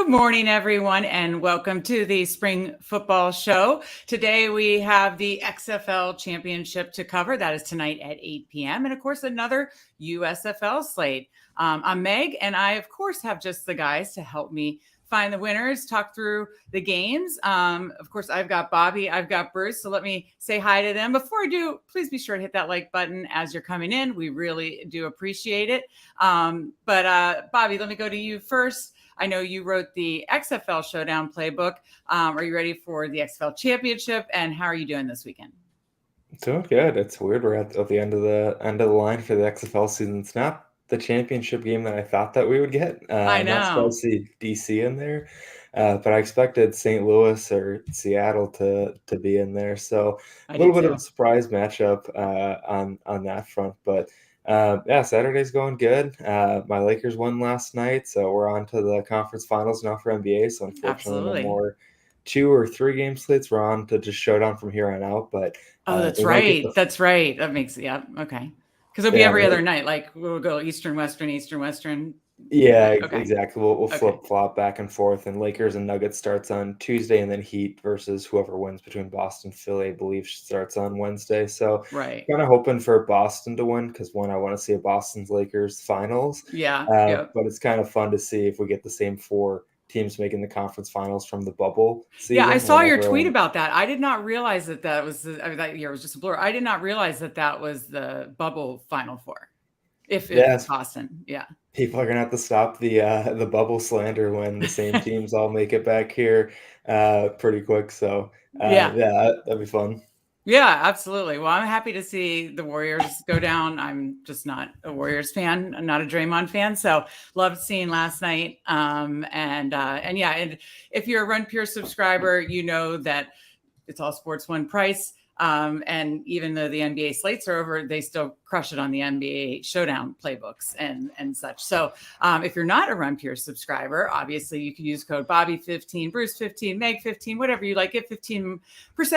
Good morning, everyone, and welcome to the Spring Football Show. Today we have the XFL Championship to cover. That is tonight at 8 p.m. And, of course, another USFL slate. I'm Meg, and I, of course, have just the guys to help me find the winners, talk through the games. Of course, I've got Bobby, I've got Bruce, so let me say hi to them. Before I do, please be sure to hit that like button as you're coming in. We really do appreciate it. But Bobby, let me go to you first. I know you wrote the XFL Showdown playbook. Are you ready for the XFL Championship? And how are you doing this weekend? Doing good. It's weird. We're at the end of the line for the XFL season. It's not the championship game that I thought that we would get. I I'm not know. supposed to see DC in there, but I expected St. Louis or Seattle to be in there. So I a did little bit of too. a surprise matchup on that front. But yeah, Saturday's going good. My Lakers won last night, so we're on to the conference finals now for NBA. So unfortunately, no Absolutely. more 2 or 3 game slates. We're on to just showdown from here on out. But Oh, that's we might get right. That's right. That makes, yeah. Okay. Because it'll be yeah, every other night. Like we'll go Eastern, Western, Eastern, Western. yeah, Okay. exactly. We'll Okay. flip flop back and forth, and Lakers and Nuggets starts on Tuesday, and then Heat versus whoever wins between Boston and Philly, I believe, starts on Wednesday. So Right. kind of hoping for Boston to win because one, I want to see a Boston's Lakers finals, Yeah. Yep. but it's kind of fun to see if we get the same 4 teams making the conference finals from the bubble Yeah. I season saw when your tweet everyone. about that. I did not realize that was that year was just a blur. I did not realize that was the bubble Final Four. If it's Yes, Boston. Yeah. people are gonna have to stop the bubble slander when the same teams all make it back here pretty quick. So Yeah. yeah, that'd be fun. Yeah, absolutely. Well, I'm happy to see the Warriors go down. I'm just not a Warriors fan. I'm not a Draymond fan. So loved seeing last night. And yeah, and if you're a Run Pure subscriber, you know that it's all sports one price. And even though the NBA slates are over, they still crush it on the NBA showdown playbooks and such. So if you're not a Run Pure subscriber, obviously you can use code Bobby15, Bruce15, Meg15, whatever you like. Get 15%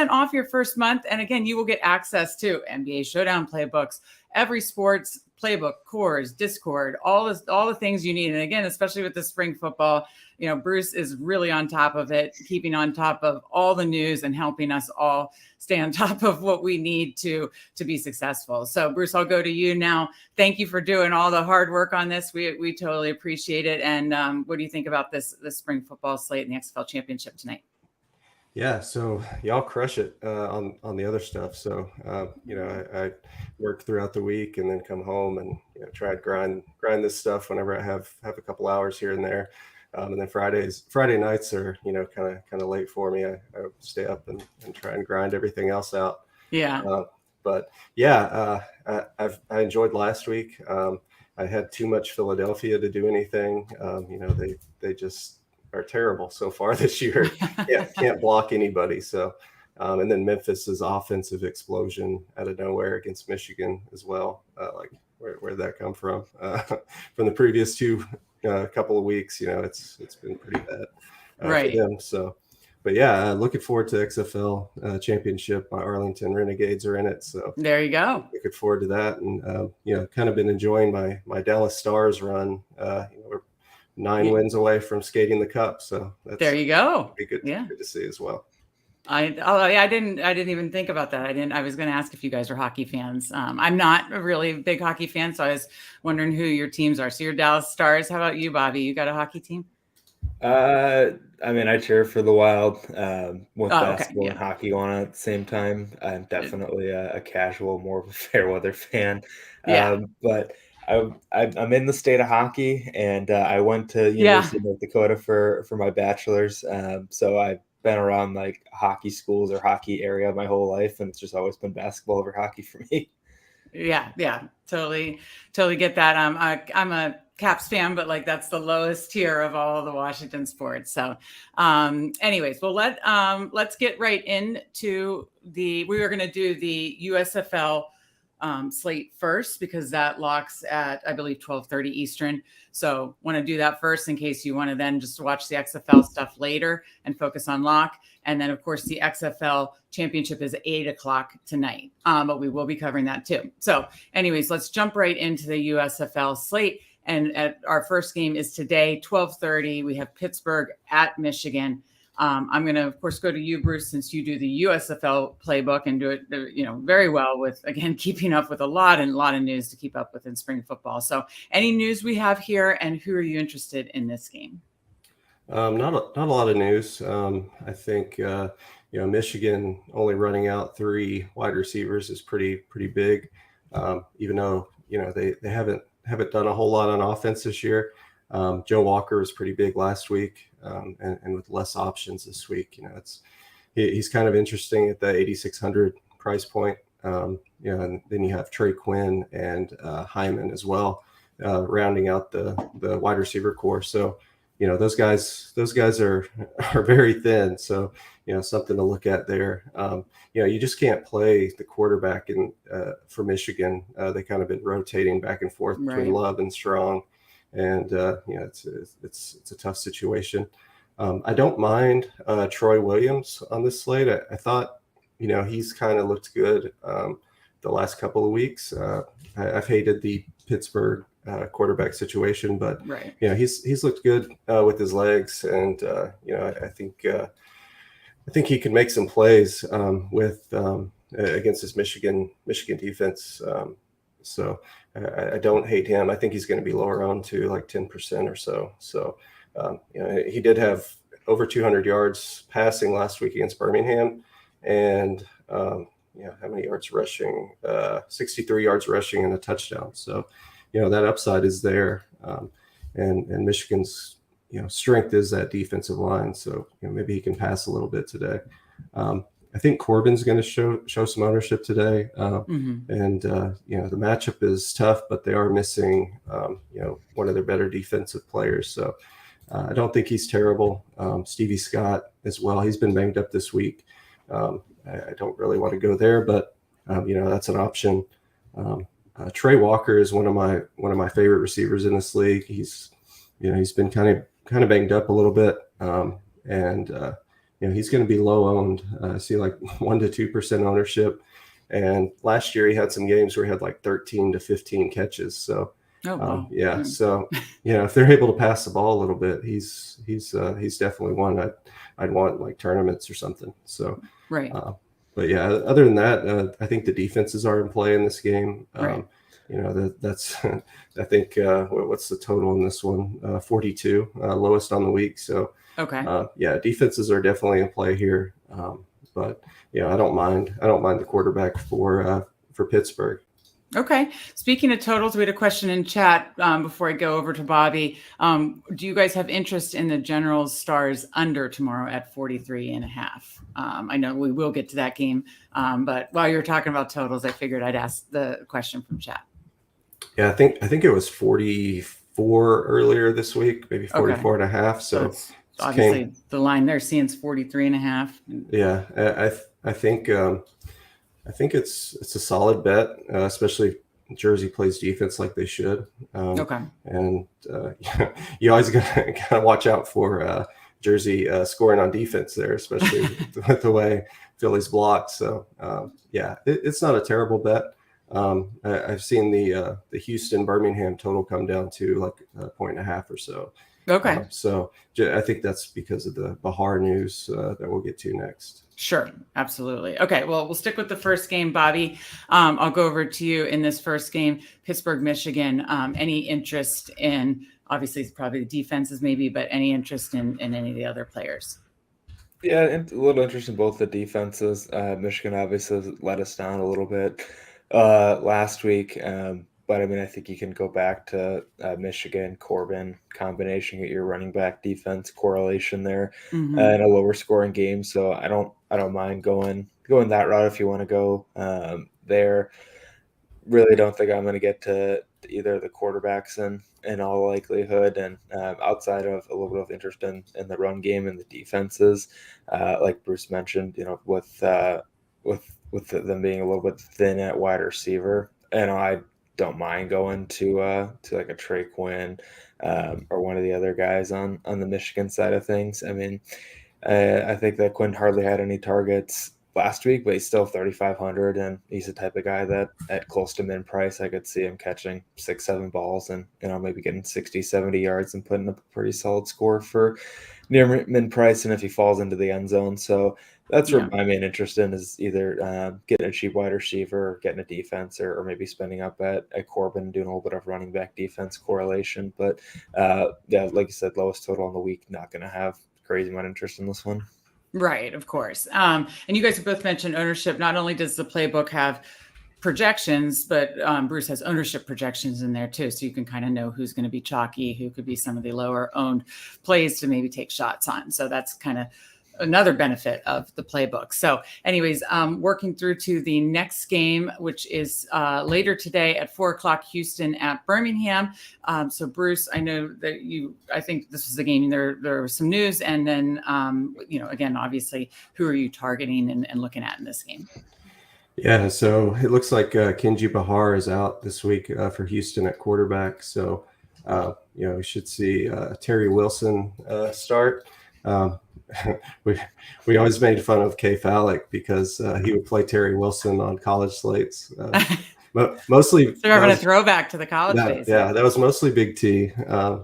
off your first month. And again, you will get access to NBA showdown playbooks, every sports playbook, cores, Discord, all the things you need. And again, especially with the spring football, you know, Bruce is really on top of it, keeping on top of all the news and helping us all stay on top of what we need to be successful. So Bruce, I'll go to you now. Thank you for doing all the hard work on this. We totally appreciate it. And what do you think about this spring football slate and the XFL Championship tonight? Yeah, so y'all crush it on the other stuff. So I work throughout the week and then come home and try to grind this stuff whenever I have a couple hours here and there. And then Friday nights are kind of late for me. I stay up and try and grind everything else out. Yeah. But yeah, I enjoyed last week. I had too much Philadelphia to do anything. They just are terrible so far this year. Can't block anybody. So, and then Memphis's offensive explosion out of nowhere against Michigan as well. Like where'd that come from? From the previous couple of weeks, it's been pretty bad Right. for them. So, but yeah, looking forward to XFL Championship. My Arlington Renegades are in it, so there you go. Looking forward to that, and kind of been enjoying my Dallas Stars run. We're 9 wins away from skating the cup, so there you go. Be good to see as well. I didn't even think about that. I was going to ask if you guys are hockey fans. I'm not a really big hockey fan, so I was wondering who your teams are. So you're Dallas Stars. How about you, Bobby? You got a hockey team? I mean, I cheer for the Wild with basketball and yeah. hockey going on at the same time. I'm definitely a casual, more of a fair weather fan. Yeah. But I'm in the state of hockey, and I went to University of North Dakota for my bachelor's. So I've been around like hockey schools or hockey area my whole life, and it's just always been basketball over hockey for me. Yeah, totally get that. I'm a Caps fan, but like that's the lowest tier of all the Washington sports. So, anyways, well let's get right into we were going to do the USFL slate first because that locks at I believe 12:30 Eastern. So want to do that first in case you want to then just watch the XFL stuff later and focus on lock. And then of course the XFL championship is 8:00 tonight. But we will be covering that too. So anyways, let's jump right into the USFL slate. And our first game is today, 12:30. We have Pittsburgh at Michigan. I'm going to, of course, go to you, Bruce, since you do the USFL playbook and do it, very well with, again, keeping up with a lot of news to keep up with in spring football. So any news we have here, and who are you interested in this game? Not a lot of news. I think, Michigan only running out 3 wide receivers is pretty big. Even though, they haven't done a whole lot on offense this year. Joe Walker was pretty big last week, and with less options this week, he's kind of interesting at the 8,600 price point. And then you have Trey Quinn and Hyman as well, rounding out the wide receiver core. So, those guys are very thin. So, something to look at there. You just can't play the quarterback for Michigan. They kind of been rotating back and forth between Love and Strong. And, it's a tough situation. I don't mind Troy Williams on this slate. I thought, he's kind of looked good the last couple of weeks. I've hated the Pittsburgh quarterback situation, but he's looked good with his legs, and I think he can make some plays with against this Michigan defense. So I don't hate him. I think he's going to be lower on to like 10% or so. So he did have over 200 yards passing last week against Birmingham, and how many yards rushing? 63 yards rushing and a touchdown. So that upside is there, and Michigan's strength is that defensive line. So maybe he can pass a little bit today. I think Corbin's going to show some ownership today, and the matchup is tough, but they are missing one of their better defensive players. So I don't think he's terrible. Stevie Scott as well. He's been banged up this week. I don't really want to go there, but that's an option. Trey Walker is one of my favorite receivers in this league. He's been kind of banged up a little bit, and he's going to be low owned. I see like 1 to 2% ownership, and last year he had some games where he had like 13 to 15 catches. So so if they're able to pass the ball a little bit, he's definitely one I'd want like tournaments or something. So but other than that, I think the defenses are in play in this game. That's I think what's the total in this one? 42, lowest on the week. So defenses are definitely in play here. But I don't mind the quarterback for Pittsburgh. Okay. Speaking of totals, we had a question in chat before I go over to Bobby. Do you guys have interest in the Generals Stars under tomorrow at 43.5? I know we will get to that game, but while you were talking about totals, I figured I'd ask the question from chat. Yeah, I think it was 44 earlier this week, maybe 44.5. So obviously the line they're seeing is 43.5. Yeah, I think it's a solid bet, especially if Jersey plays defense like they should. And you always gotta watch out for Jersey scoring on defense there, especially with the way Philly's blocked. So it's not a terrible bet. I've seen the Houston Birmingham total come down to like 1.5 or so. So I think that's because of the Bahar news that we'll get to next. Sure. Absolutely. Okay. Well, we'll stick with the first game, Bobby. I'll go over to you in this first game, Pittsburgh, Michigan. Any interest in, obviously it's probably the defenses maybe, but any interest in any of the other players? Yeah, and a little interest in both the defenses. Michigan obviously let us down a little bit last week. But I mean, I think you can go back to Michigan, Corbin combination, get your running back defense correlation there, and a lower scoring game. So I don't mind going that route if you want to go there. Really don't think I'm going to get to either of the quarterbacks in all likelihood, and outside of a little bit of interest in the run game and the defenses, like Bruce mentioned, with them being a little bit thin at wide receiver, and I don't mind going to like a Trey Quinn or one of the other guys on the Michigan side of things. I mean, I think that Quinn hardly had any targets last week, but he's still 3,500, and he's the type of guy that at close to min price, I could see him catching 6-7 balls and maybe getting 60-70 yards and putting up a pretty solid score for near min price, and if he falls into the end zone. So that's where my main interest in is either getting a cheap wide receiver or getting a defense, or maybe spending up at Corbin and doing a little bit of running back defense correlation. But yeah, like you said, lowest total on the week, not going to have crazy amount of interest in this one. Right, of course. And you guys have both mentioned ownership. Not only does the playbook have projections, but Bruce has ownership projections in there too. So you can kind of know who's going to be chalky, who could be some of the lower owned plays to maybe take shots on. So that's kind of another benefit of the playbook. So anyways, working through to the next game, which is later today at 4:00, Houston at Birmingham. So Bruce, I know that I think this was the game, there was some news, and then, again, obviously, who are you targeting and looking at in this game? Yeah, so it looks like Kenji Bahar is out this week for Houston at quarterback. So, we should see Terry Wilson start. We always made fun of Kay Fallick because he would play Terry Wilson on college slates. Mostly, so having a throwback to the college days. Yeah, that was mostly Big T.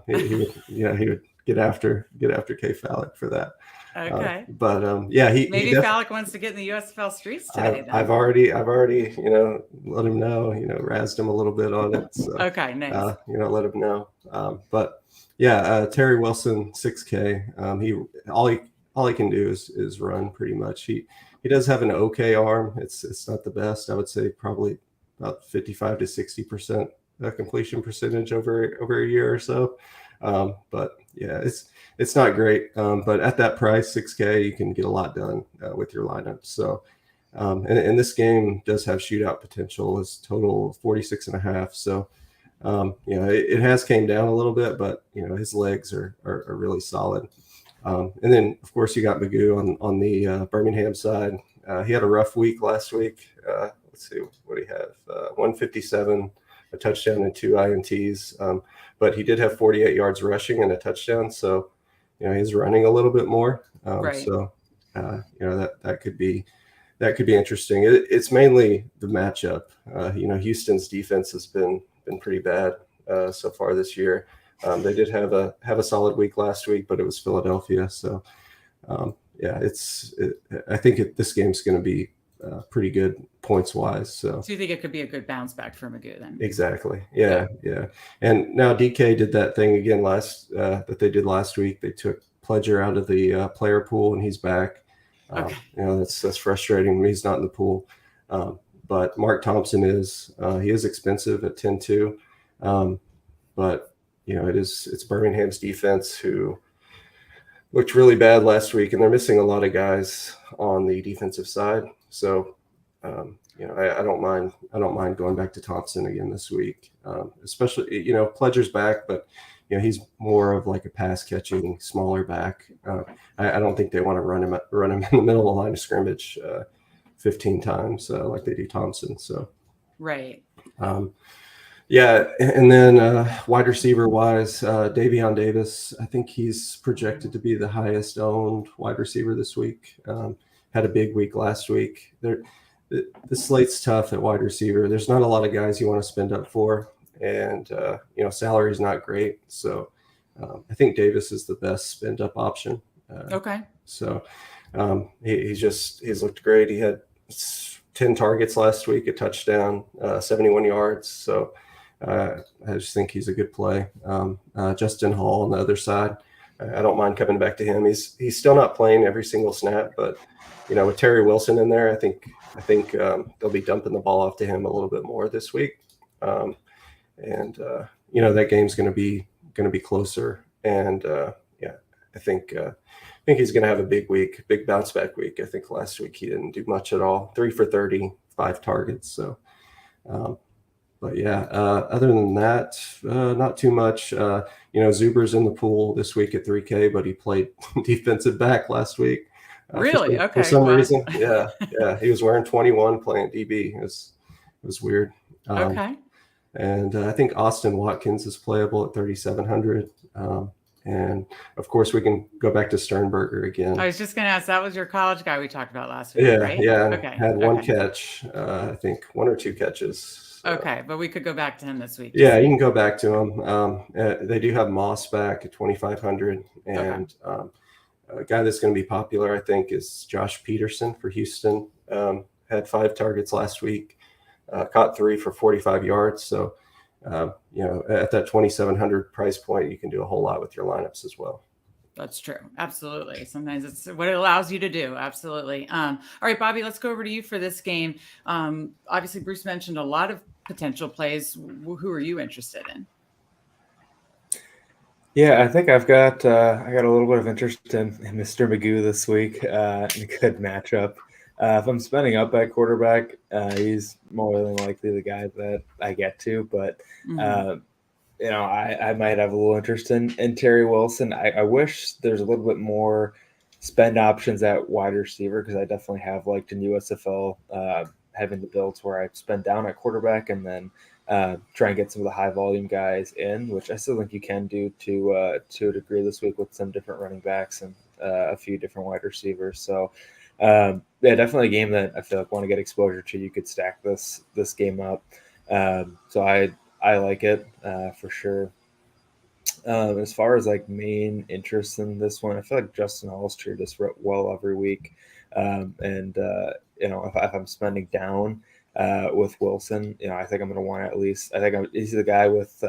He would get after Kay Fallick for that. Okay, but maybe Fallick wants to get in the USFL streets today. I've already let him know, razzed him a little bit on it. So, okay, nice. Let him know. But yeah, Terry Wilson, 6K. All he can do is run pretty much. He does have an okay arm. It's not the best. I would say probably about 55 to 60% completion percentage over a year or so. But yeah, it's not great. But at that price, 6K, you can get a lot done with your lineup. So, and this game does have shootout potential. It's total 46.5. So, it has came down a little bit, but his legs are really solid. And then of course you got Magoo on the Birmingham side. He had a rough week last week. Let's see what he had. 157, a touchdown and 2 INTs. But he did have 48 yards rushing and a touchdown. So, he's running a little bit more. Right. So, that could be interesting. It's mainly the matchup. Houston's defense has been pretty bad so far this year. They did have a solid week last week, but it was Philadelphia. So, I think this game's going to be pretty good points wise. So you think it could be a good bounce back for Magoo then? Exactly. Yeah. And now DK did that thing again that they did last week. They took Pledger out of the player pool, and he's back. Okay. That's frustrating. He's not in the pool. But Mark Thompson he is expensive at 10-2. But it's Birmingham's defense who looked really bad last week, and they're missing a lot of guys on the defensive side. So, I don't mind going back to Thompson again this week. Especially, Pledger's back, but he's more of like a pass catching smaller back. I don't think they want to run him in the middle of the line of scrimmage 15 times like they do Thompson. So, right. Yeah, and then wide receiver wise, Davion Davis, I think he's projected to be the highest owned wide receiver this week. Had a big week last week. The slate's tough at wide receiver. There's not a lot of guys you want to spend up for, and salary is not great. So I think Davis is the best spend up option. Okay. So he's looked great. He had 10 targets last week, a touchdown, 71 yards. So. I just think he's a good play. Justin Hall on the other side, I don't mind coming back to him. He's still not playing every single snap, but with Terry Wilson in there, I think they'll be dumping the ball off to him a little bit more this week. That game's going to be closer. And I think he's going to have a big week, big bounce back week. I think last week he didn't do much at all. 3 for 30, 5 targets. So. But yeah, other than that, not too much. Zuber's in the pool this week at 3K, but he played defensive back last week. Really? Okay. For some reason. Yeah. He was wearing 21 playing DB. It was weird. Okay. And I think Austin Watkins is playable at 3,700. And of course, we can go back to Sternberger again. I was just going to ask, that was your college guy we talked about last week, Yeah, right? yeah. Okay. Had one catch, I think 1 or 2 catches. So. Okay, but we could go back to him this week. Yeah, you can go back to him. They do have Moss back at 2,500, and a guy that's going to be popular, I think, is Josh Peterson for Houston. Had 5 targets last week, caught 3 for 45 yards. So, at that 2,700 price point, you can do a whole lot with your lineups as well. That's true. Absolutely. Sometimes it's what it allows you to do. Absolutely. All right, Bobby, let's go over to you for this game. Obviously, Bruce mentioned a lot of potential plays. Who are you interested in? Yeah, I think I got a little bit of interest in Mr. Magoo this week. A good matchup. If I'm spending up at quarterback, he's more than likely the guy that I get to. But I might have a little interest in Terry Wilson. I wish there's a little bit more spend options at wide receiver, because I definitely have liked in USFL having the builds where I spend down at quarterback and then try and get some of the high volume guys in, which I still think you can do to a degree this week with some different running backs and a few different wide receivers. So definitely a game that I feel like want to get exposure to. You could stack this game up. So I like it for sure. As far as like main interest in this one, I feel like Justin Hall's treated us well every week. If I'm spending down with Wilson, I think I'm going to want at least. I think he's the guy with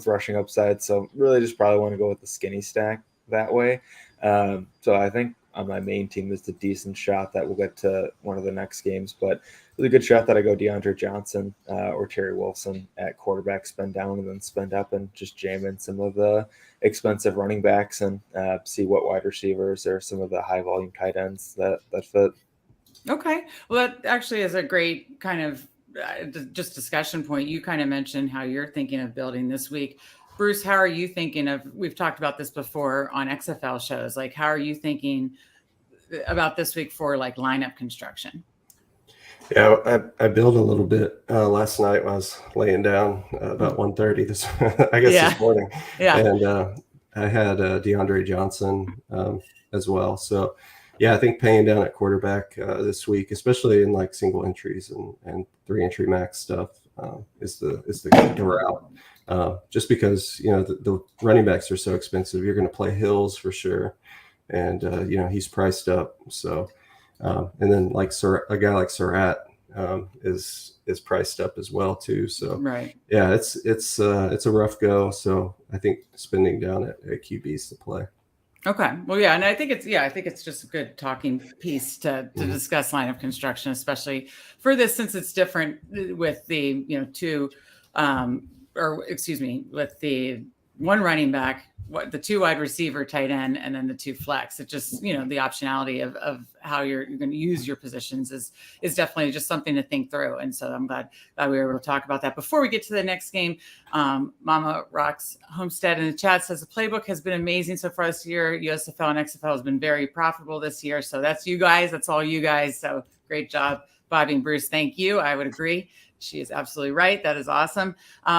rushing upside. So really, just probably want to go with the skinny stack that way. So I think on my main team is a decent shot that we'll get to one of the next games, but it's a good shot that I go DeAndre Johnson or Terry Wilson at quarterback, spend down and then spend up, and just jam in some of the expensive running backs and see what wide receivers or some of the high volume tight ends that fit. Okay. Well, that actually is a great kind of just discussion point. You kind of mentioned how you're thinking of building this week. Bruce, how are you thinking of, we've talked about this before on XFL shows, like how are you thinking about this week for like lineup construction? Yeah, I built a little bit last night when I was laying down about 1:30 this morning. Yeah. And I had DeAndre Johnson as well. So yeah, I think paying down at quarterback this week, especially in like single entries and 3-entry max stuff, is the route. Just because the running backs are so expensive, you're going to play Hills for sure, and he's priced up. So and then like a guy like Surratt is priced up as well too. So right, yeah, it's a rough go. So I think spending down at QB is the play. Okay. Well, yeah. And I think it's just a good talking piece to discuss lineup construction, especially for this, since it's different with the, with the one running back, the 2 wide receiver tight end, and then the 2 flex. It just, the optionality of how you're going to use your positions is definitely just something to think through. And so I'm glad we were able to talk about that. Before we get to the next game, Mama Rocks Homestead in the chat says the playbook has been amazing so far this year. USFL and XFL has been very profitable this year. So that's you guys. That's all you guys. So great job, Bobby and Bruce. Thank you. I would agree. She is absolutely right. That is awesome.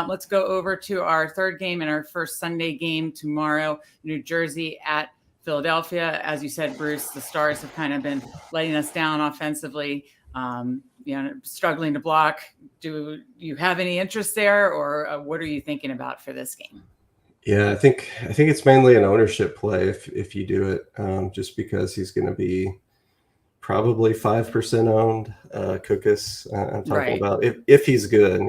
Let's go over to our third game and our first Sunday game tomorrow, New Jersey at Philadelphia. As you said, Bruce, the Stars have kind of been letting us down offensively, struggling to block. Do you have any interest there, or what are you thinking about for this game? Yeah, I think it's mainly an ownership play if you do it, just because he's going to be probably 5% owned. Cookus, I'm talking about if he's good.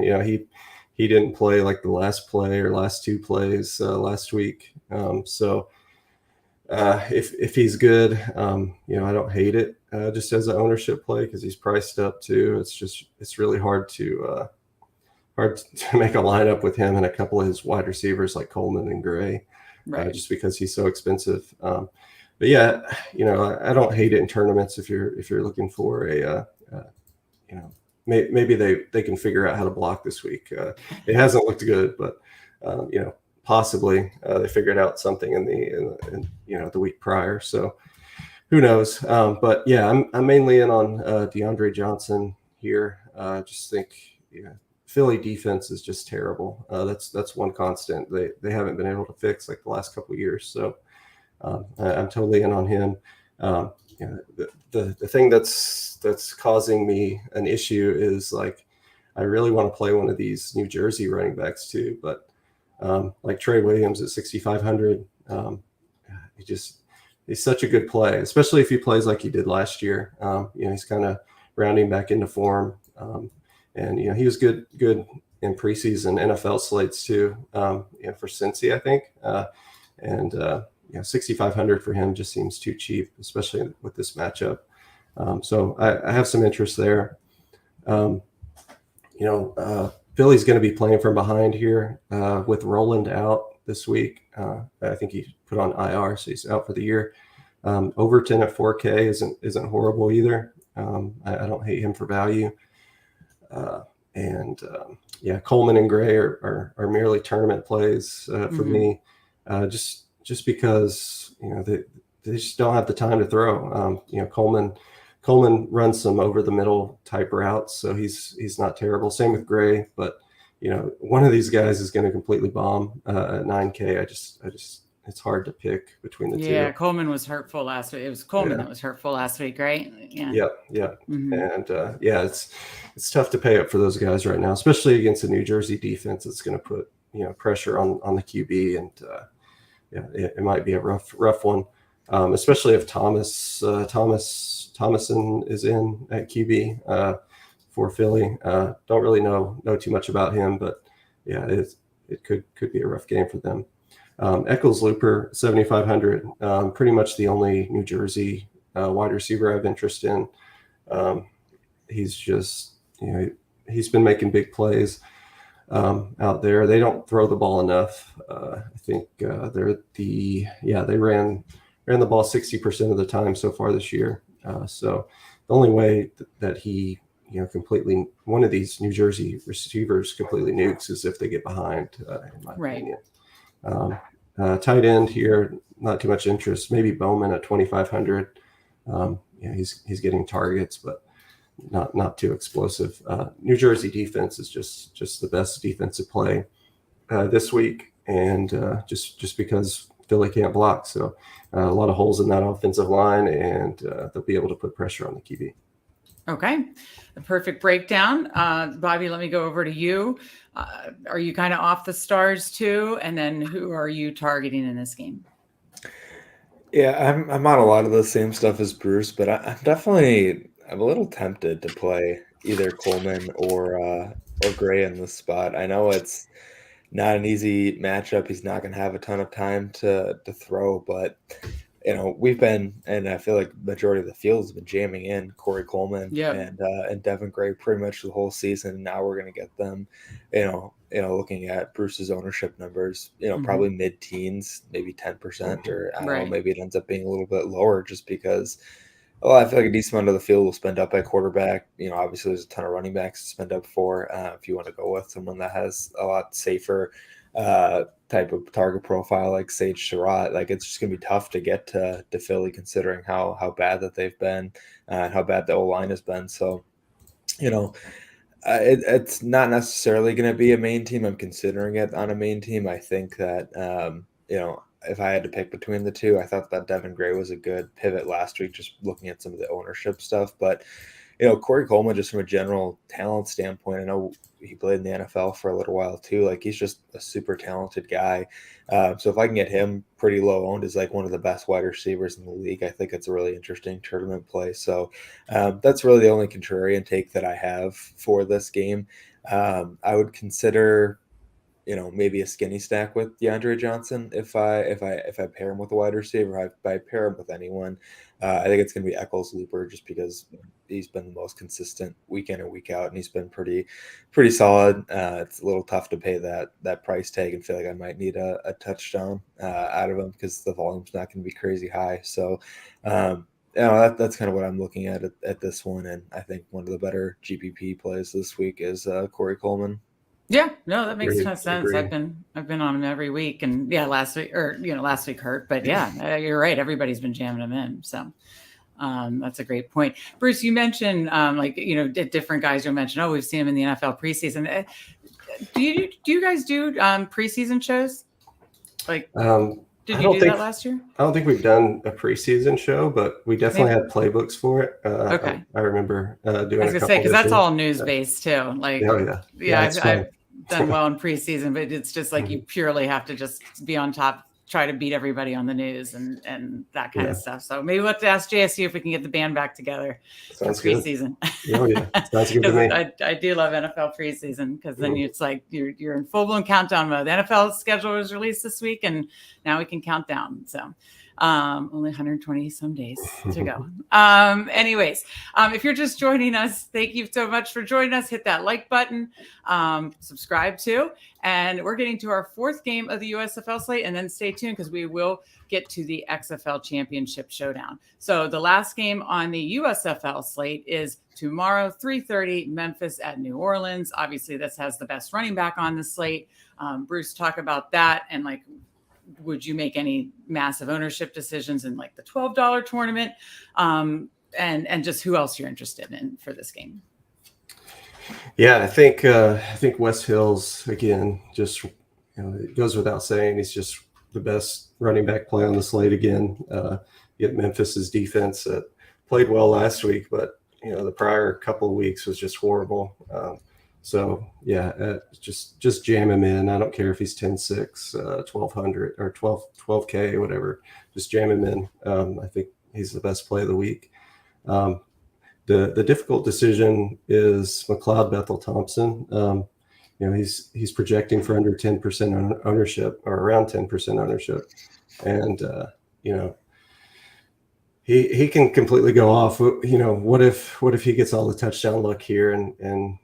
He didn't play like the last play or last 2 plays last week. So if he's good, I don't hate it just as an ownership play because he's priced up too. It's really hard to make a lineup with him and a couple of his wide receivers like Coleman and Gray, just because he's so expensive. But yeah, I don't hate it in tournaments if you're looking for maybe they can figure out how to block this week. It hasn't looked good, but possibly they figured out something in the week prior. So who knows? But yeah, I'm mainly in on DeAndre Johnson here. Just think Philly defense is just terrible. That's one constant they haven't been able to fix like the last couple of years. So I'm totally in on him. The thing that's causing me an issue is like I really want to play one of these New Jersey running backs too, but like Trey Williams at 6,500, he's such a good play, especially if he plays like he did last year. He's kind of rounding back into form, and he was good in preseason NFL slates too. For Cincy, I think, and 6,500 for him just seems too cheap, especially with this matchup. So I have some interest there. Philly's going to be playing from behind here with Roland out this week. I think he put on IR, so he's out for the year. Overton at 4K isn't horrible either. I don't hate him for value. Coleman and Gray are merely tournament plays for me. Just because they just don't have the time to throw. Coleman runs some over the middle type routes, so he's not terrible. Same with Gray, but one of these guys is going to completely bomb at 9K. I just it's hard to pick between the two. Yeah, Coleman was hurtful last week. It was Coleman that was hurtful last week, right? Yeah. Yep. Mm-hmm. And it's tough to pay up for those guys right now, especially against a New Jersey defense that's going to put pressure on the QB, and it might be a rough one, especially if Thomason is in at QB for Philly. Don't really know too much about him, but it could be a rough game for them. Eccles Looper 7,500, pretty much the only New Jersey wide receiver I have interest in. He's just he's been making big plays out there. They don't throw the ball enough. I think they ran the ball 60% of the time so far this year. So the only way that he completely one of these New Jersey receivers completely nukes is if they get behind, in my opinion. Tight end here, not too much interest. Maybe Bowman at 2,500. He's getting targets, but not too explosive. New Jersey defense is just the best defensive play this week, and just because Philly can't block, so a lot of holes in that offensive line, and they'll be able to put pressure on the QB. Okay, the perfect breakdown. Bobby, let me go over to you. Are you kind of off the stars too? And then who are you targeting in this game? Yeah, I'm on a lot of the same stuff as Bruce, but I'm a little tempted to play either Coleman or Gray in this spot. I know it's not an easy matchup. He's not going to have a ton of time to throw, but we've been, and I feel like the majority of the field has been jamming in Corey Coleman and Devin Gray pretty much the whole season. Now we're going to get them, looking at Bruce's ownership numbers, probably mid-teens, maybe 10%, or I don't know, maybe it ends up being a little bit lower just because, I feel like a decent amount of the field will spend up at quarterback. Obviously there's a ton of running backs to spend up for. If you want to go with someone that has a lot safer type of target profile like Sage Surratt, like it's just gonna be tough to get to Philly considering how bad that they've been and how bad the O-line has been. So it's not necessarily going to be a main team. I'm considering it on a main team. I think that if I had to pick between the two, I thought that Devin Gray was a good pivot last week, just looking at some of the ownership stuff. But Corey Coleman, just from a general talent standpoint, I know he played in the NFL for a little while too. Like he's just a super talented guy. So if I can get him pretty low owned as like one of the best wide receivers in the league, I think it's a really interesting tournament play. So that's really the only contrarian take that I have for this game. I would consider, maybe a skinny stack with DeAndre Johnson if I pair him with a wide receiver. If I pair him with anyone, I think it's going to be Eccles Looper just because he's been the most consistent week in and week out, and he's been pretty solid. It's a little tough to pay that price tag and feel like I might need a touchdown out of him because the volume's not going to be crazy high. So that's kind of what I'm looking at this one, and I think one of the better GPP plays this week is Corey Coleman. Yeah, no, that makes a ton of sense. I've been on him every week, and last week hurt, but yeah, you're right. Everybody's been jamming him in. So, That's a great point. Bruce, you mentioned different guys you'll mention. Oh, we've seen him in the NFL preseason. Do you guys do preseason shows? Like, did you do that last year? I don't think we've done a preseason show, but we definitely had playbooks for it. Okay. I remember doing. I was gonna say, because that's all news based too. Like, I've done well in preseason, but it's just like you purely have to just be on top, try to beat everybody on the news and that kind of stuff. So maybe we'll have to ask JSU if we can get the band back together for preseason. Sounds good to me. I do love NFL preseason because then it's like you're in full blown countdown mode. The NFL schedule was released this week, and now we can count down. So only 120 some days to go. Anyways, if you're just joining us, thank you so much for joining us. Hit that like button, subscribe too. And we're getting to our fourth game of the USFL slate, and then stay tuned because we will get to the XFL Championship Showdown. So the last game on the USFL slate is tomorrow, 3:30, Memphis at New Orleans. Obviously, this has the best running back on the slate. Bruce, talk about that, and like, would you make any massive ownership decisions in like the $12 tournament? And just who else you're interested in for this game? Yeah, I think Wes Hills, again, just, it goes without saying, he's just the best running back play on the slate again. You get Memphis's defense that played well last week, but the prior couple of weeks was just horrible. So yeah, just jam him in. I don't care if he's 10-6, 1,200 or 12K, whatever. Just jam him in. I think he's the best play of the week. The difficult decision is McLeod Bethel Thompson. He's projecting for under 10% ownership, or around 10% ownership, and he can completely go off. What if he gets all the touchdown luck here, and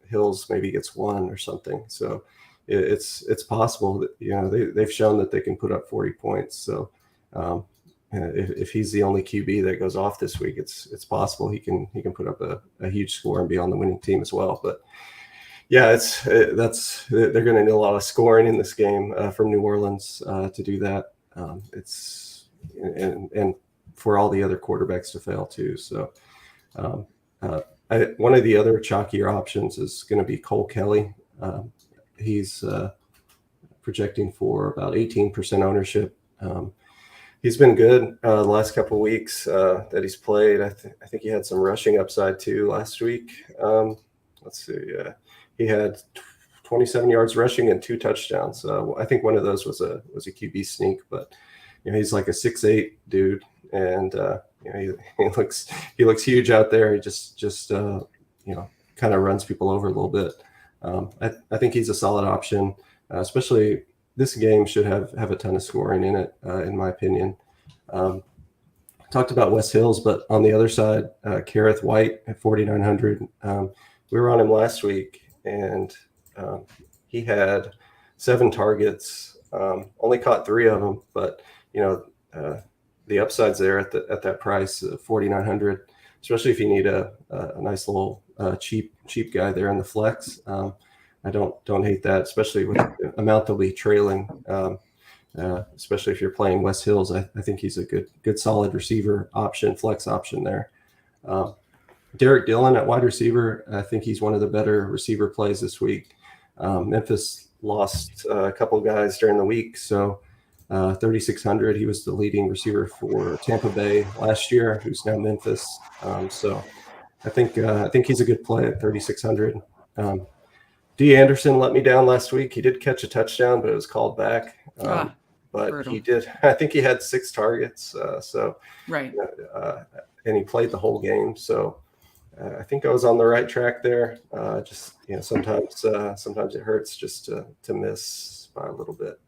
Hills maybe gets one or something. So it's possible that they've shown that they can put up 40 points. So if he's the only QB that goes off this week, it's possible he can put up a huge score and be on the winning team as well. But yeah, they're going to need a lot of scoring in this game from New Orleans to do that. And for all the other quarterbacks to fail too. So one of the other chalkier options is going to be Cole Kelly. He's projecting for about 18% ownership. He's been good the last couple of weeks that he's played. I think he had some rushing upside too last week. Let's see. He had 27 yards rushing and 2 touchdowns. I think one of those was a QB sneak, but he's like a 6'8" dude, and he looks huge out there. He just kind of runs people over a little bit. I think he's a solid option, especially this game should have a ton of scoring in it, in my opinion. Talked about Wes Hills, but on the other side, Kareth White at 4,900. We were on him last week, and he had 7 targets, only caught 3 of them, but the upside's there at that price, 4,900, especially if you need a nice little cheap guy there in the flex. I don't hate that, especially with the amount they'll be trailing. Especially if you're playing Wes Hills, I think he's a good solid receiver option, flex option there. Derek Dillon at wide receiver, I think he's one of the better receiver plays this week. Memphis lost a couple of guys during the week, so 3,600. He was the leading receiver for Tampa Bay last year, who's now Memphis. So I think he's a good play at 3,600. D. Anderson let me down last week. He did catch a touchdown, but it was called back. But brutal. He did. I think he had 6 targets. Right. And he played the whole game. So I think I was on the right track there. Sometimes it hurts just to miss by a little bit.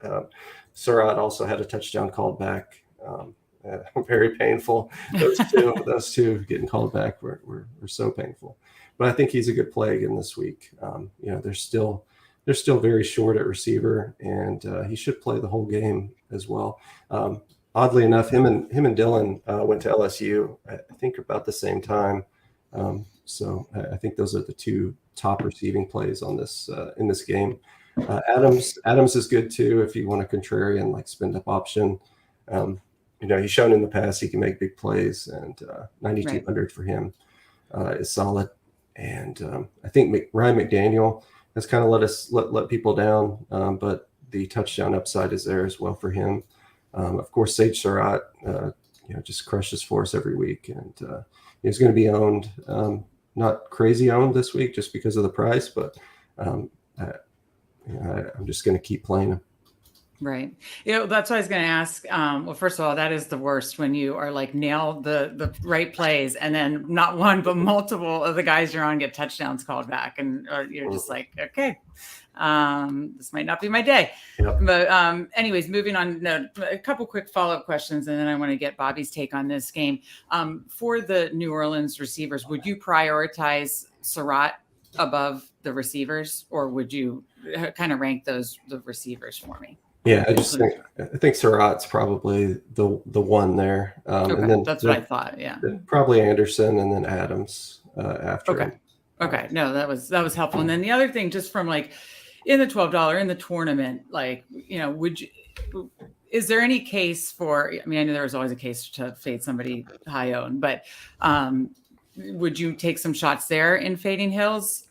Surratt also had a touchdown called back. Very painful. Those two getting called back were so painful. But I think he's a good play again this week. They're still very short at receiver, and he should play the whole game as well. Oddly enough, him and Dillon went to LSU, I think about the same time. So I think those are the 2 top receiving plays on this in this game. Adams is good too if you want a contrarian like spend up option. he's shown in the past he can make big plays, and 9,200 for him is solid. And I think Ryan McDaniel has kind of let people down, but the touchdown upside is there as well for him. Of course, Sage Surratt, just crushes for us every week, and he's going to be owned. Not crazy owned this week just because of the price, but I'm just going to keep playing him. Right. That's what I was going to ask. Well, first of all, that is the worst when you are like nail the right plays and then not one, but multiple of the guys you're on get touchdowns called back. And you're just like, okay, this might not be my day. Yep. But anyways, moving on, a couple quick follow-up questions. And then I want to get Bobby's take on this game. For the New Orleans receivers, would you prioritize Surratt above the receivers, or would you kind of rank the receivers for me? Yeah, I think Surratt's probably the one there. Okay, and then that's what I thought. Yeah, probably Anderson and then Adams after him. Okay, no, that was helpful. And then the other thing, just from like in the $12 in the tournament, like is there any case for? I mean, I know there was always a case to fade somebody high owned, but would you take some shots there in fading Hills?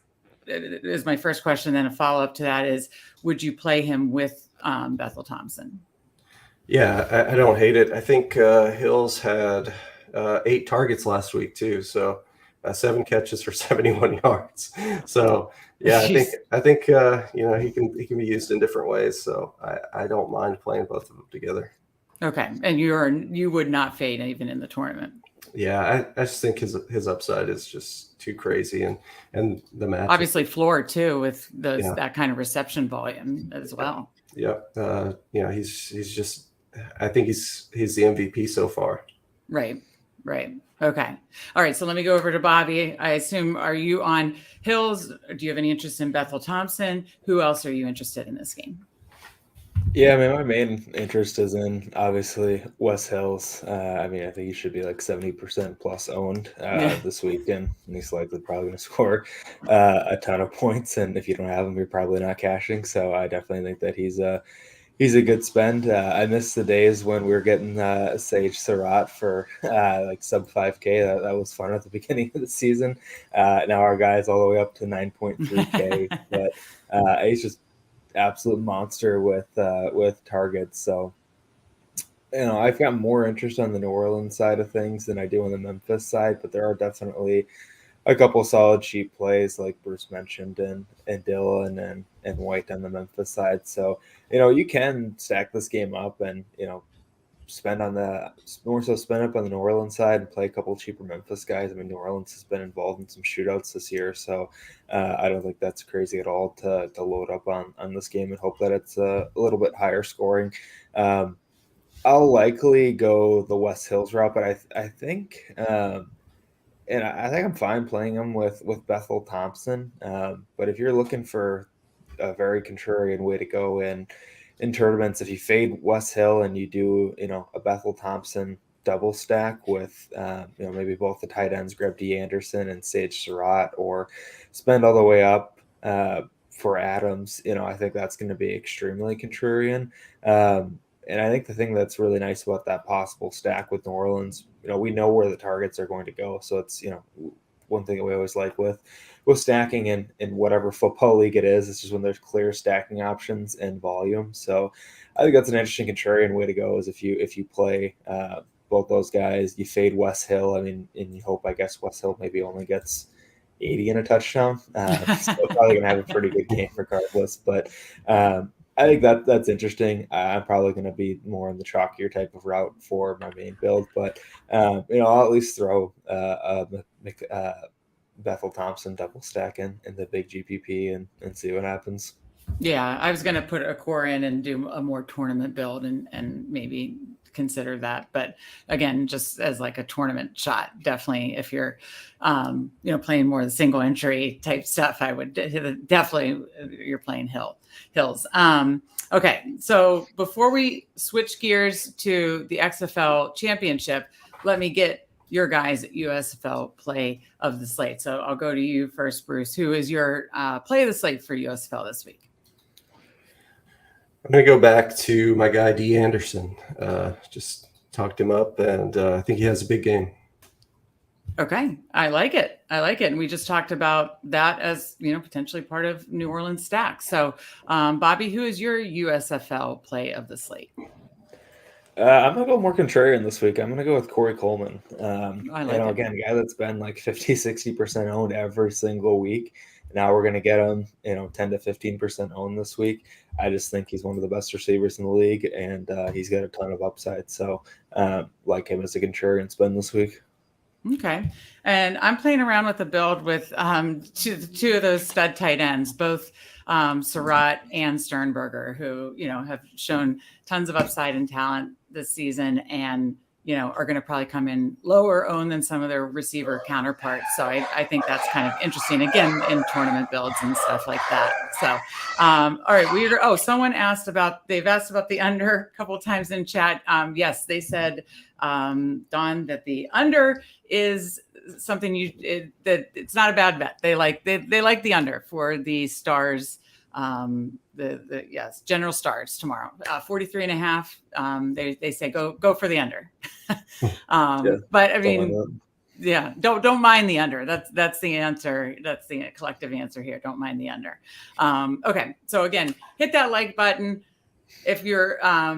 Is my first question. Then a follow up to that is, would you play him with Bethel Thompson? Yeah, I don't hate it. I think Hills had 8 targets last week too, so 7 catches for 71 yards. So yeah, I think he can be used in different ways. So I don't mind playing both of them together. Okay, and you would not fade even in the tournament. Yeah, I just think his upside is just too crazy, and the match obviously floor too with that kind of reception volume as well. Yeah, he's just. I think he's the MVP so far. Right. Okay. All right. So let me go over to Bobby. I assume, are you on Hills? Do you have any interest in Bethel Thompson? Who else are you interested in this game? Yeah, I mean, my main interest is in obviously Wes Hills. I think he should be like 70% plus owned this weekend, and he's likely probably going to score a ton of points. And if you don't have him, you're probably not cashing. So I definitely think that he's a good spend. I miss the days when we were getting Sage Surratt for like sub 5K. That was fun at the beginning of the season. Now our guy's all the way up to 9.3K, but he's just absolute monster with targets. So I've got more interest on the New Orleans side of things than I do on the Memphis side, but there are definitely a couple solid cheap plays like Bruce mentioned and Dillon and White on the Memphis side. So you can stack this game up and spend up on the New Orleans side and play a couple cheaper Memphis guys. I mean, New Orleans has been involved in some shootouts this year, so I don't think that's crazy at all to load up on this game and hope that it's a little bit higher scoring. I'll likely go the West Hills route, but I think and I think I'm fine playing him with Bethel Thompson. But if you're looking for a very contrarian way to go in tournaments, if you fade West Hill and you do, a Bethel Thompson double stack with, maybe both the tight ends, grab D. Anderson and Sage Surratt, or spend all the way up for Adams, I think that's going to be extremely contrarian. And I think the thing that's really nice about that possible stack with New Orleans, we know where the targets are going to go. So it's, one thing that we always like with stacking in whatever football league it is, it's just when there's clear stacking options and volume. So I think that's an interesting contrarian way to go, is if you play both those guys, you fade West Hill. I mean, and you hope, I guess, West Hill maybe only gets 80 and a touchdown. So probably gonna have a pretty good game regardless. But I think that's interesting. I'm probably going to be more in the chalkier type of route for my main build, but I'll at least throw Bethel Thompson double stack in the big GPP and see what happens. Yeah, I was going to put a core in and do a more tournament build and maybe consider that. But again, just as like a tournament shot, definitely if you're, playing more of the single entry type stuff, I would definitely, you're playing Hills. Okay. So before we switch gears to the XFL championship, let me get your guys' USFL play of the slate. So I'll go to you first, Bruce. Who is your play of the slate for USFL this week? I'm going to go back to my guy, D. Anderson. Just talked him up, and I think he has a big game. Okay. I like it. And we just talked about that as, potentially part of New Orleans stack. So, Bobby, who is your USFL play of the slate? I'm going to go more contrarian this week. I'm going to go with Corey Coleman. I like it. Again, a guy that's been like 50, 60% owned every single week. Now we're going to get him, 10 to 15% owned this week. I just think he's one of the best receivers in the league, and he's got a ton of upside. So like him as a contrarian spin this week. Okay. And I'm playing around with a build with two of those stud tight ends, both Surratt and Sternberger, who, have shown tons of upside and talent this season and, are going to probably come in lower owned than some of their receiver counterparts. So I think that's kind of interesting, again, in tournament builds and stuff like that. So, all right. Someone they've asked about the under a couple of times in chat. Yes, they said, Don, that the under is something that it's not a bad bet. They like the under for the Stars. Yes, General Stars tomorrow, 43.5. They say go for the under. But I mean, yeah, don't mind the under. That's the answer. That's the collective answer here. Don't mind the under. Okay. So again, hit that like button. If you're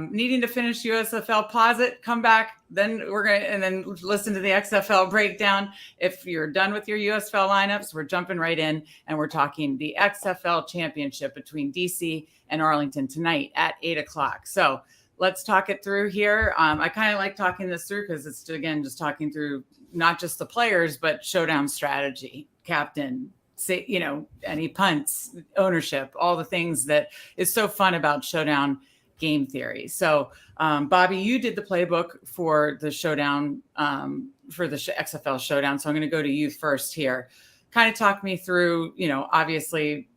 needing to finish USFL, pause it, come back, then then listen to the XFL breakdown. If you're done with your USFL lineups, we're jumping right in and we're talking the XFL championship between DC and Arlington tonight at 8:00. So let's talk it through here. I kind of like talking this through because it's, again, just talking through not just the players, but showdown strategy, captain, any punts, ownership, all the things that is so fun about showdown game theory. So, Bobby, you did the playbook for the showdown, for the XFL showdown. So I'm going to go to you first here. Kind of talk me through, obviously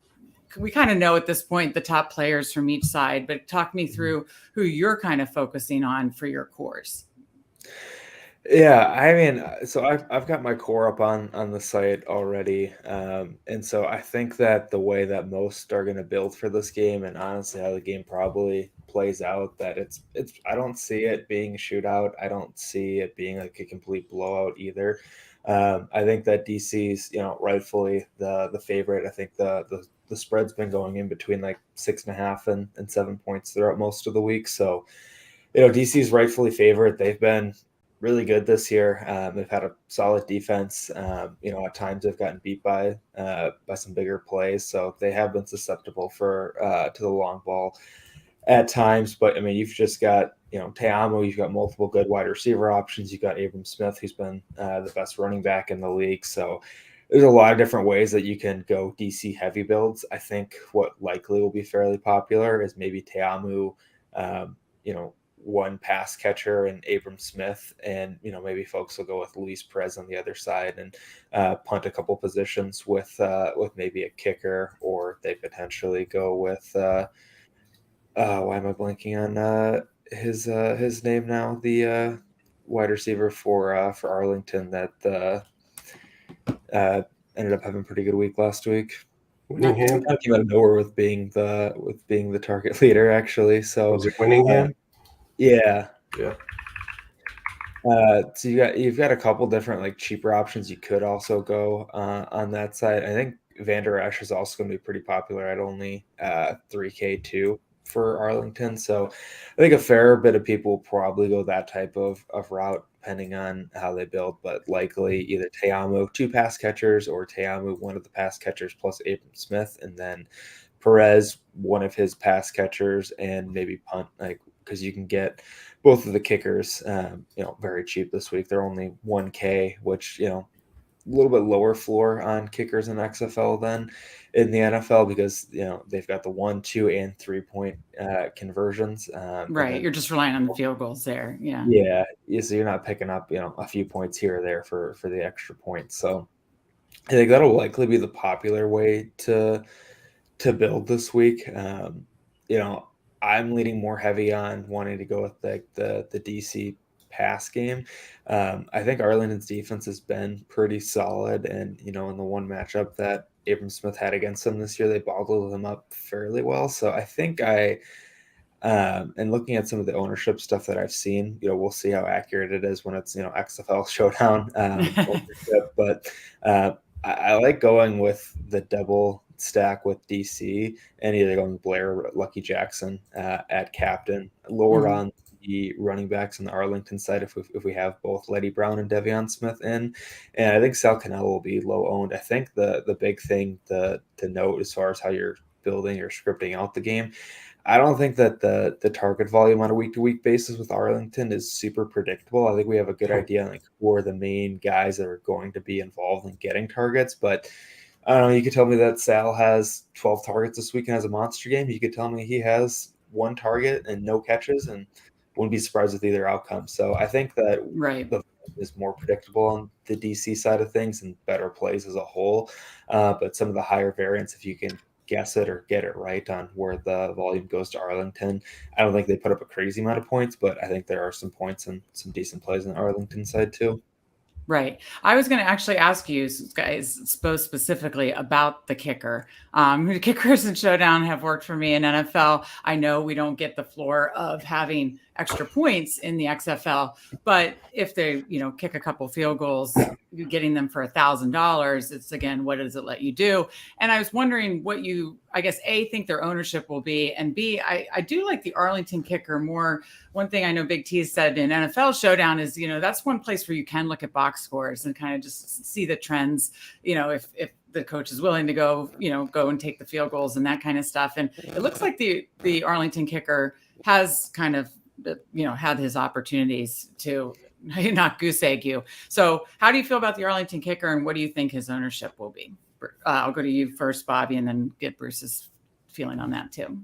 we kind of know at this point the top players from each side, but talk me through who you're kind of focusing on for your cores. Yeah, I mean, so I've got my core up on the site already, and so I think that the way that most are going to build for this game, and honestly how the game probably plays out, that it's I don't see it being a shootout. I don't see it being like a complete blowout either. I think that DC's rightfully the favorite. I think the spread's been going in between like 6.5 and 7 points throughout most of the week. So DC's rightfully favorite. They've been really good this year. They've had a solid defense. At times they've gotten beat by some bigger plays, so they have been susceptible to the long ball at times. But I mean, you've just got Te'amu. You've got multiple good wide receiver options. You've got Abram Smith, who's been the best running back in the league. So there's a lot of different ways that you can go DC heavy builds. I think what likely will be fairly popular is maybe Te'amu. One pass catcher and Abram Smith, and maybe folks will go with Luis Perez on the other side and punt a couple positions with maybe a kicker, or they potentially go with why am I blanking on his name now, the wide receiver for Arlington that ended up having a pretty good week last week. Winningham came out of nowhere with being the target leader, actually. So was it Winningham? Yeah. So you've got a couple different like cheaper options you could also go on that side. I think Vander Esch is also going to be pretty popular at only $3K too for Arlington. So I think a fair bit of people will probably go that type of route depending on how they build, but likely either Te'amu 2 pass catchers or Te'amu 1 of the pass catchers plus Abram Smith, and then Perez 1 of his pass catchers and maybe punt, because you can get both of the kickers, very cheap this week. They're only 1K, which, a little bit lower floor on kickers in XFL than in the NFL, because, they've got the 1, 2, and 3 point conversions. Right. You're just relying on the field goals there. Yeah. Yeah. So you're not picking up, a few points here or there for the extra points. So I think that'll likely be the popular way to build this week. I'm leaning more heavy on wanting to go with the DC pass game. I think Arlington's defense has been pretty solid, and in the one matchup that Abram Smith had against them this year, they bottled them up fairly well. So I think And looking at some of the ownership stuff that I've seen, we'll see how accurate it is when it's, XFL showdown ownership. But I like going with the double stack with DC and either going Blair or Lucky Jackson at captain, lower on the running backs on the Arlington side if we have both Letty Brown and Devion Smith in. And I think Sal Cannell will be low owned. I think the big thing to note as far as how you're building or scripting out the game, I don't think that the target volume on a week-to-week basis with Arlington is super predictable. I think we have a good idea like who are the main guys that are going to be involved in getting targets. But I don't know, you could tell me that Sal has 12 targets this week and has a monster game. You could tell me he has one target and no catches, and wouldn't be surprised with either outcome. So I think that the is more predictable on the DC side of things and better plays as a whole. But some of the higher variants, if you can guess it or get it right on where the volume goes to Arlington, I don't think they put up a crazy amount of points, but I think there are some points and some decent plays on the Arlington side too. Right. I was going to actually ask you guys specifically about the kicker. The kickers in showdown have worked for me in NFL. I know we don't get the floor of having extra points in the XFL, but if they, kick a couple field goals, you're getting them for $1,000. It's again, what does it let you do? And I was wondering what you, I guess, A, think their ownership will be, and B, I do like the Arlington kicker more. One thing I know Big T said in NFL showdown is, that's one place where you can look at box scores and kind of just see the trends, if the coach is willing to go and take the field goals and that kind of stuff. And it looks like the Arlington kicker has kind of, had his opportunities to not goose egg you. So how do you feel about the Arlington kicker and what do you think his ownership will be? I'll go to you first, Bobby, and then get Bruce's feeling on that too.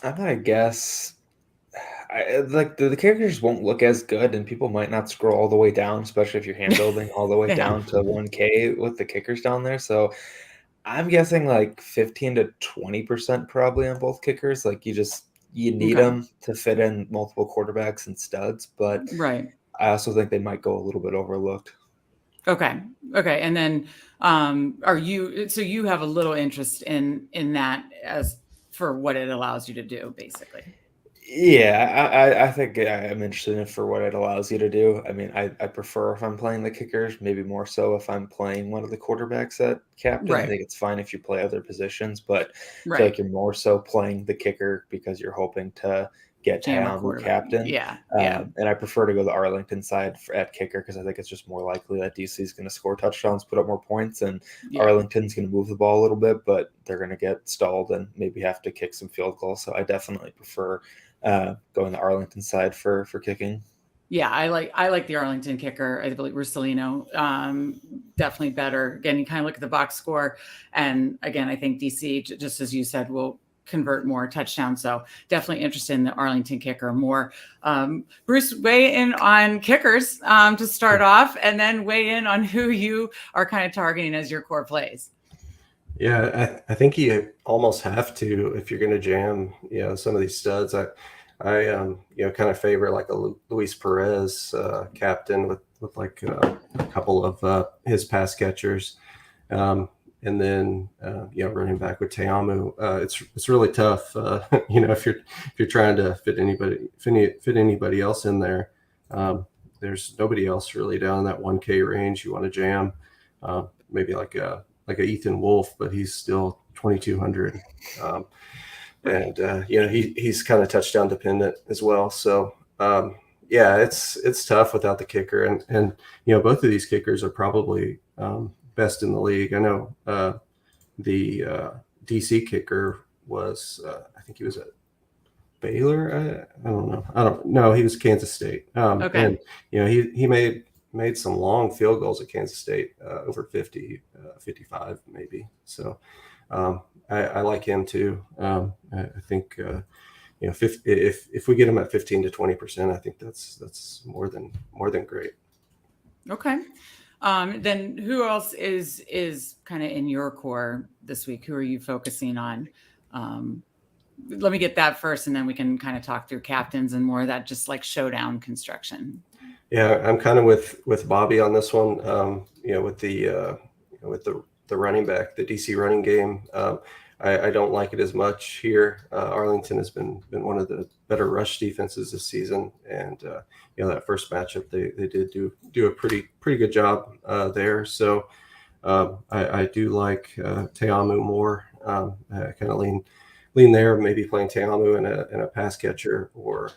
I'm going to guess the kickers won't look as good and people might not scroll all the way down, especially if you're hand building all the way down to 1K with the kickers down there. So I'm guessing like 15 to 20% probably on both kickers. Like you need them to fit in multiple quarterbacks and studs, but I also think they might go a little bit overlooked. Okay. And then so you have a little interest in that as for what it allows you to do, basically. Yeah, I think I'm interested in it for what it allows you to do. I mean, I prefer if I'm playing the kickers, maybe more so if I'm playing one of the quarterbacks at captain. I think it's fine if you play other positions, but I feel like you're more so playing the kicker because you're hoping to get Tayamu captain. Yeah. And I prefer to go the Arlington side at kicker because I think it's just more likely that DC is going to score touchdowns, put up more points, and Arlington's going to move the ball a little bit, but they're going to get stalled and maybe have to kick some field goals. So I definitely prefer going the Arlington side for kicking. Yeah, I like the Arlington kicker. I believe Russolino definitely better. Again, you kind of look at the box score, and again, I think DC, just as you said, will convert more touchdowns. So definitely interested in the Arlington kicker more. Bruce, weigh in on kickers to start off, and then weigh in on who you are kind of targeting as your core plays. Yeah, I think you almost have to if you're going to jam, some of these studs. I kind of favor like a Luis Perez captain with like a couple of his pass catchers, and then running back with Tayamu. It's really tough, if you're trying to fit anybody else in there. There's nobody else really down in that 1K range you want to jam. Maybe like a Ethan Wolf, but he's still 2,200. He's kind of touchdown dependent as well. So it's tough without the kicker, and both of these kickers are probably best in the league. I know the DC kicker was I think he was at Baylor. I don't know. He was Kansas State. And he made some long field goals at Kansas State, over 50, 55 maybe. So I like him too. I think if we get him at 15 to 20%, I think that's more than great. Okay. Then who else is kind of in your core this week? Who are you focusing on? Let me get that first, and then we can kind of talk through captains and more of that just like showdown construction. Yeah, I'm kind of with Bobby on this one. With the running back, the DC running game. I don't like it as much here. Arlington has been one of the better rush defenses this season, and that first matchup they did do a pretty good job there. So I do like Te'amu more. I kind of lean there, maybe playing Te'amu in a pass catcher, or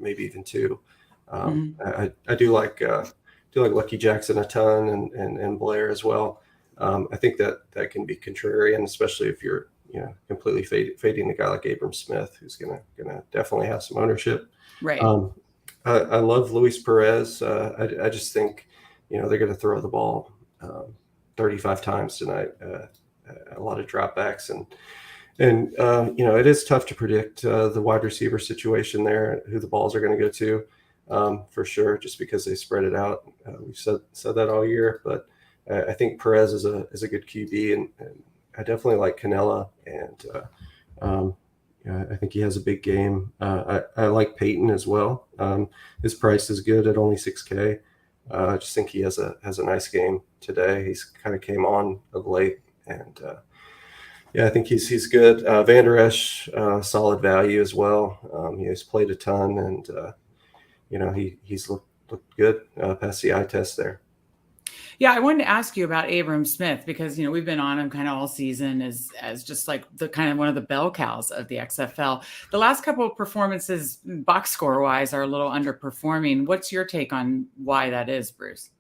maybe even two. I do like Lucky Jackson a ton, and Blair as well. I think that can be contrarian, especially if you're completely fading a guy like Abram Smith, who's gonna definitely have some ownership. Right. I love Luis Perez. I just think they're going to throw the ball 35 times tonight. A lot of dropbacks, and it is tough to predict the wide receiver situation there, who the balls are going to go to, for sure, just because they spread it out. We've said that all year, but I think Perez is a good QB, and I definitely like Canella, and I think he has a big game. I like Peyton as well. His price is good at only $6K. I just think he has a nice game today. He's kind of came on of late, and I think he's good. Van Der Esch, solid value as well. He's played a ton, and he's looked good past the eye test there. Yeah, I wanted to ask you about Abram Smith, because we've been on him kind of all season as just like the kind of one of the bell cows of the XFL. The last couple of performances, box score wise, are a little underperforming. What's your take on why that is, Bruce?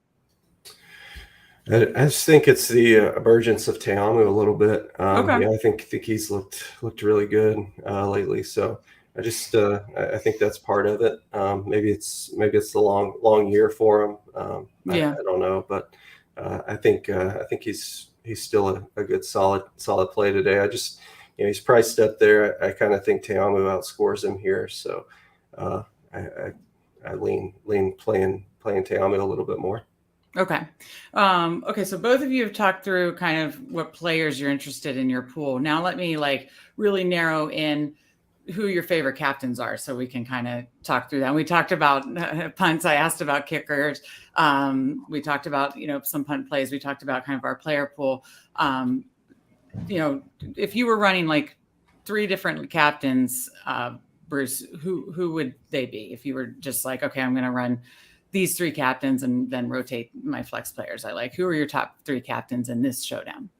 I just think it's the emergence of Te'amu a little bit. Okay. I think he's looked really good lately. So I just I think that's part of it. Maybe it's the long year for him. I don't know, but I think he's still a good solid play today. I just he's priced up there. I kind of think Te'amu outscores him here, so I lean playing Te'amu a little bit more. Okay. Okay. So both of you have talked through kind of what players you're interested in your pool. Now let me really narrow in who your favorite captains are, so we can kind of talk through that. And we talked about punts. I asked about kickers. We talked about, some punt plays. We talked about kind of our player pool. If you were running three different captains, Bruce, who would they be? If you were just okay, I'm going to run these three captains and then rotate my flex players who are your top three captains in this showdown?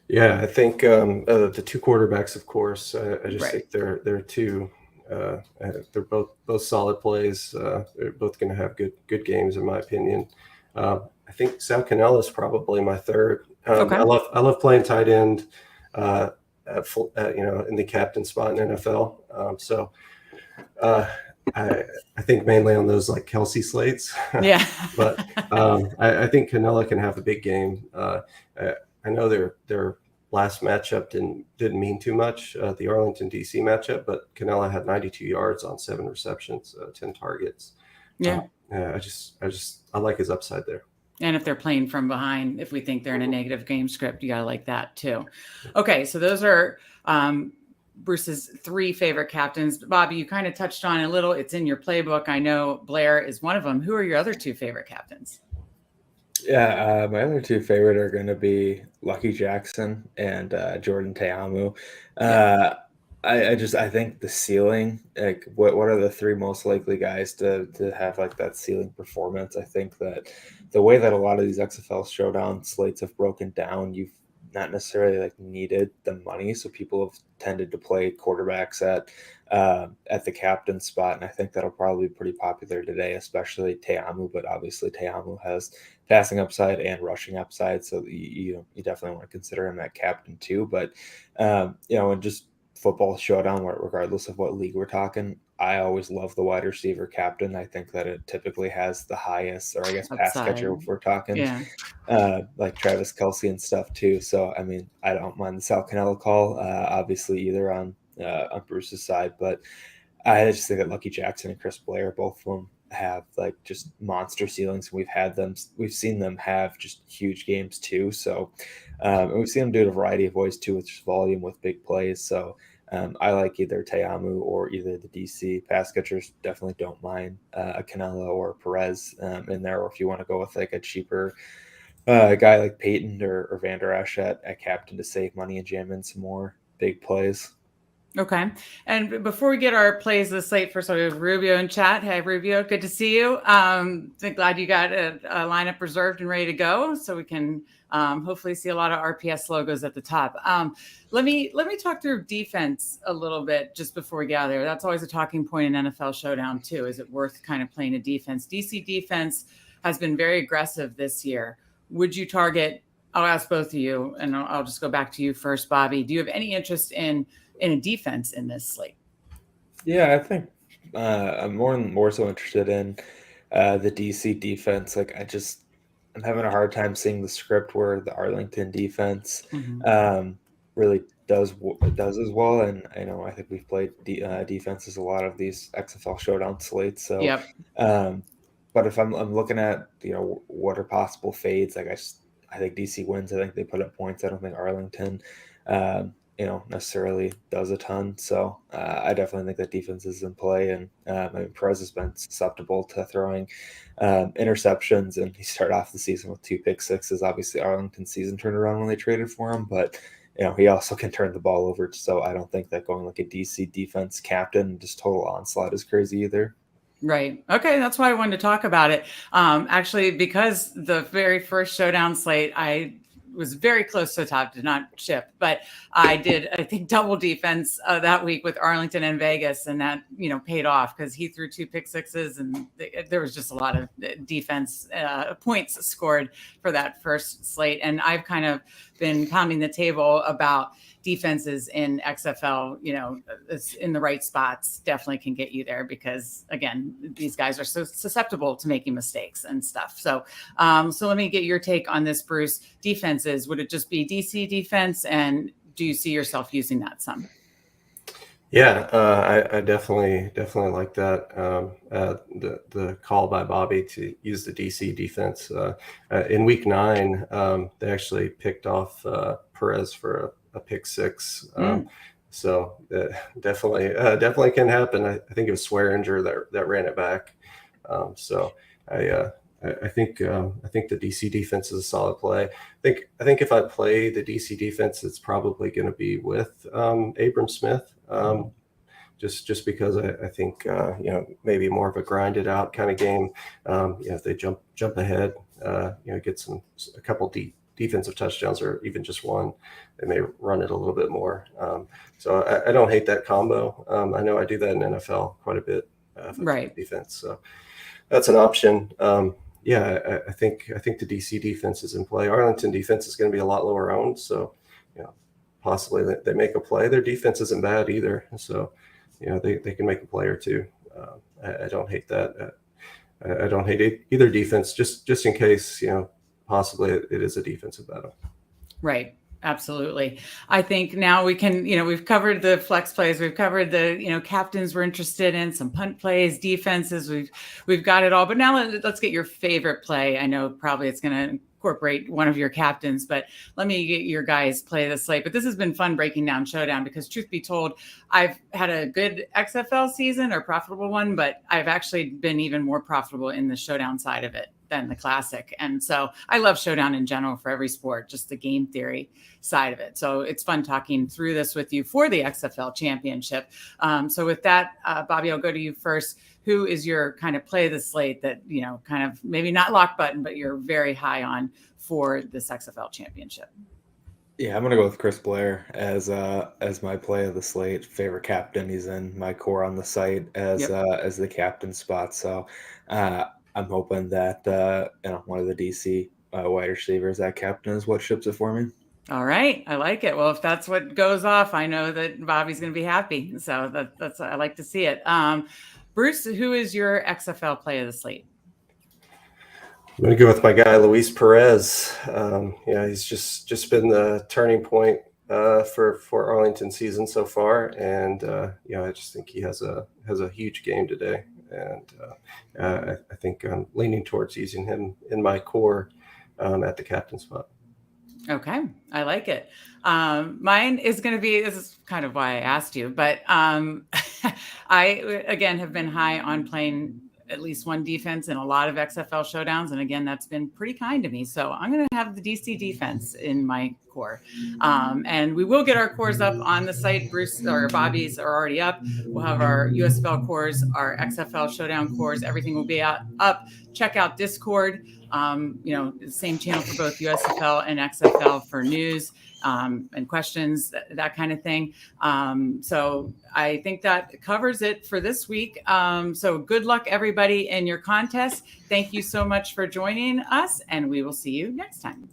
Yeah, I think the two quarterbacks, of course. I just think they're two. They're both solid plays. They're both going to have good games, in my opinion. I think Sal Cannella is probably my third. Okay. I love playing tight end, in the captain spot in NFL. So I think mainly on those Kelsey slates. Yeah. But I think Cannella can have a big game. I know their last matchup didn't mean too much, the Arlington DC matchup, but Cannella had 92 yards on 7 receptions, 10 targets. Yeah. I like his upside there. And if they're playing from behind, if we think they're in a negative game script, you got to like that too. Okay. So those are Bruce's three favorite captains. Bobby, you kind of touched on it a little. It's in your playbook. I know Blair is one of them. Who are your other two favorite captains? Yeah, my other two favorite are going to be Lucky Jackson and Jordan Te'amu. I think the ceiling, what are the three most likely guys to have that ceiling performance? I think that the way that a lot of these XFL showdown slates have broken down, you've not necessarily needed the money, so people have tended to play quarterbacks at the captain spot, and I think that'll probably be pretty popular today, especially Te'amu. But obviously Te'amu has passing upside and rushing upside, so you definitely want to consider him that captain too. But and just football showdown, regardless of what league we're talking, I always love the wide receiver captain. I think that it typically has the highest, or I guess pass catcher if we're talking, like Travis Kelce and stuff too. So I mean, I don't mind the Sal Cannella call, obviously either on Bruce's side, but I just think that Lucky Jackson and Chris Blair, both of them have just monster ceilings. We've seen them have just huge games too. So and we've seen them do it a variety of ways too, with just volume, with big plays. So I like either Te'amu or either the DC pass catchers. Definitely don't mind a Cannella or Perez in there, or if you want to go with a cheaper a guy like Peyton or Van Der Esch at captain to save money and jam in some more big plays. Okay. And before we get our plays this slate, first of all, we have Rubio in chat. Hey, Rubio, good to see you. I'm glad you got a lineup reserved and ready to go, so we can hopefully see a lot of RPS logos at the top. Let me talk through defense a little bit just before we get out of there. That's always a talking point in NFL Showdown too. Is it worth kind of playing a defense? DC defense has been very aggressive this year. Would you target? I'll ask both of you, and I'll just go back to you first, Bobby. Do you have any interest in a defense in this slate? Yeah, I think I'm more so interested in the DC defense. Like I'm having a hard time seeing the script where the Arlington defense really does as well. And I think we've played defenses a lot of these XFL Showdown slates. So, Yep. But if I'm looking at what are possible fades, like I think DC wins. I think they put up points. I don't think Arlington necessarily does a ton. So I definitely think that defense is in play. And Perez has been susceptible to throwing interceptions, and he started off the season with 2 pick sixes. Obviously, Arlington's season turned around when they traded for him, but he also can turn the ball over. So I don't think that going like a DC defense captain, just total onslaught, is crazy either. Right. Okay. That's why I wanted to talk about it. Actually, because the very first Showdown slate, I was very close to the top, did not ship, but I think double defense that week with Arlington and Vegas, and that paid off because he threw 2 pick sixes, and there was just a lot of defense points scored for that first slate. And I've kind of been pounding the table about defenses in XFL, in the right spots definitely can get you there because, again, these guys are so susceptible to making mistakes and stuff. So let me get your take on this, Bruce. Defenses, would it just be DC defense, and do you see yourself using that some? Yeah, I definitely like that. The call by Bobby to use the DC defense in week 9, they actually picked off Perez for a pick 6. So definitely can happen. I think it was Swearinger that ran it back. So I think the DC defense is a solid play. I think if I play the DC defense, it's probably going to be with Abram Smith. Just because I think maybe more of a grinded out kind of game. If they jump ahead, get a couple defensive touchdowns or even just one, they may run it a little bit more. So I don't hate that combo. I know I do that in NFL quite a bit. Right. Defense. So that's an option. I think the DC defense is in play. Arlington defense is going to be a lot lower owned, so possibly they make a play. Their defense isn't bad either, so they can make a play or two. I don't hate that. I don't hate either defense. Just in case possibly it is a defensive battle. Right. Absolutely. I think now we can, we've covered the flex plays. We've covered the, captains we're interested in, some punt plays, defenses. We've got it all. But now let's get your favorite play. I know probably it's going to incorporate one of your captains, but let me get your guys play the slate. But this has been fun breaking down Showdown because truth be told, I've had a good XFL season or profitable one, but I've actually been even more profitable in the Showdown side of it than the Classic. And so I love Showdown in general for every sport, just the game theory side of it. So it's fun talking through this with you for the XFL championship. So with that, Bobby, I'll go to you first. Who is your kind of play of the slate that, kind of maybe not lock button, but you're very high on for this XFL championship? Yeah, I'm gonna go with Chris Blair as my play of the slate. Favorite captain. He's in my core on the site as the captain spot. So I'm hoping that one of the DC wide receivers, that captain, is what ships it for me. All right, I like it. Well, if that's what goes off, I know that Bobby's going to be happy. So that's I like to see it. Bruce, who is your XFL play of the slate? I'm going to go with my guy Luis Perez. He's just been the turning point for Arlington season so far, and I just think he has a huge game today, and I think I'm leaning towards using him in my core at the captain spot. Okay, I like it. Mine is going to be, this is kind of why I asked you, but I, again, have been high on playing at least one defense in a lot of XFL showdowns. And again, that's been pretty kind to me. So I'm going to have the DC defense in my core. And we will get our cores up on the site. Bruce or Bobby's are already up. We'll have our USFL cores, our XFL showdown cores. Everything will be up. Check out Discord. The same channel for both USFL and XFL for news and questions, that kind of thing. So I think that covers it for this week. So good luck, everybody, in your contest. Thank you so much for joining us, and we will see you next time.